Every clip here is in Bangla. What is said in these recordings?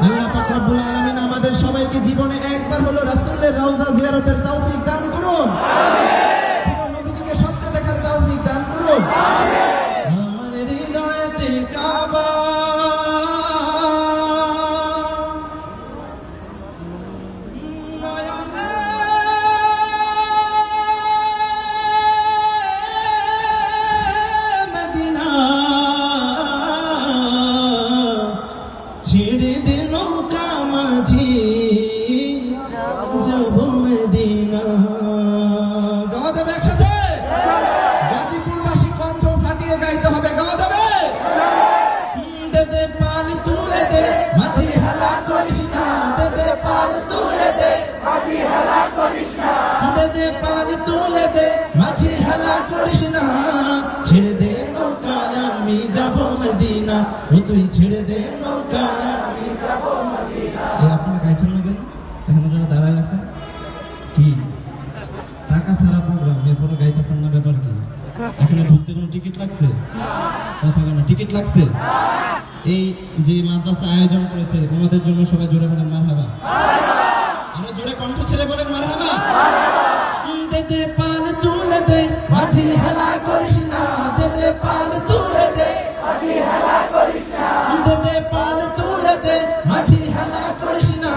আল্লাহ পাক রব্বুল আলামিন আমাদের সবাইকে জীবনে একবার হলো রাসূলের রওজা জিয়ারতের তৌফিক দান করুন। আমিন। নবীজিকে স্বপ্নে দেখার তৌফিক দান করুন। আমিন। আমার হৃদয়েতে কাবা ছেড়ে দে নৌকা মাঝি যাব মদিনা। গাওয়া যাবে একসাথে? গাজীপুরবাসী কণ্ঠ ফাটিয়ে গাইতে হবে। গাওয়া যাবে? দে দে পাল তুলে দে মাঝি হেলা করিস না, দে দে পাল তুলে দে মাঝি হেলা করিস না, দে দে পাল তুলে দে মাঝি হেলা করিস না। ছেড়ে দে নৌকায় আমি যাব মদিনা, ও তুই ছেড়ে দে নৌকায় আমি যাব মদিনা। আপনারা গাইছেন না কেন? এখানে যারা দাঁড়ায় আছেন কি টাকা ছাড়া প্রোগ্রাম, এরপরে গাইতেছেন না, ব্যাপার কি? এখানে ঢুকতে কোনো টিকিট লাগছে? কথা কেন টিকিট লাগছে? এই যে মাদ্রাসা আয়োজন করেছে তোমাদের জন্য সবাই জোরে বলেন মারহাবা। আরো জোরে কণ্ঠ ছেড়ে বলেন মারহাবা। দে দে পাল তুলে দে মাঝি হেলা করিস না, দে দে পাল তুলে দে মাঝি হেলা করিস না, দে দে পাল তুলে দে মাঝি হেলা করিস না।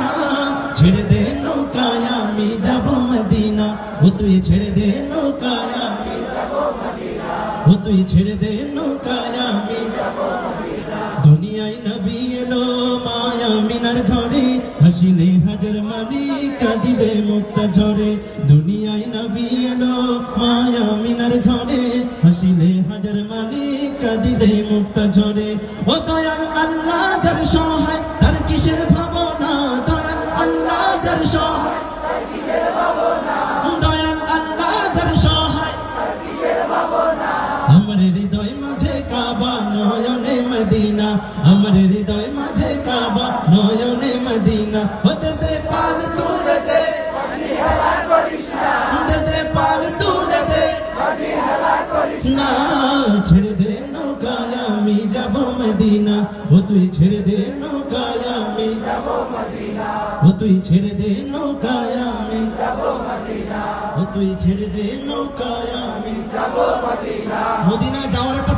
ছেড়ে দে নৌকায় আমি যাব মদিনা, ও তুই ছেড়ে দে নৌকায় আমি যাব মদিনা, ও তুই ছেড়ে দে নৌকায় আমি যাব মদিনা। দুনিয়ায় নবী এলো মায়া মিনার ঘরে, হাসিলে হাজার মানি কাঁদিলে মুক্তা ঝরে। দুনিয়ায় নবী এলো মায়া মিনার ঘরে, হাসিলে হাজার মানি কাঁদিলে মুক্তা ঝরে। ও দয়াল আল্লাহ যার সহায় তার কিসের ভাবনা, দয়াল আল্লাহ যার সহায় তার কিসের ভাবনা, দয়াল আল্লাহ যার সহায় তার কিসের ভাবনা। আমার হৃদয় মাঝে কাবা নয়নে মদিনা, আমার হৃদয় মাঝে কাবা নয়নে মদিনা। হতে দে পাল তুলে দে মাঝি হেলা করিস না, দে দে পাল তুলে দে মাঝি হেলা করিস না। ছেড়ে দে নৌকায় আমি যাব মদিনা, ও তুই ছেড়ে দে নৌকায় আমি যাব মদিনা, ও তুই ছেড়ে দে নৌকায় আমি যাব মদিনা, ও তুই ছেড়ে দে নৌকায় আমি যাব মদিনা। মদিনা যাওয়ার একটা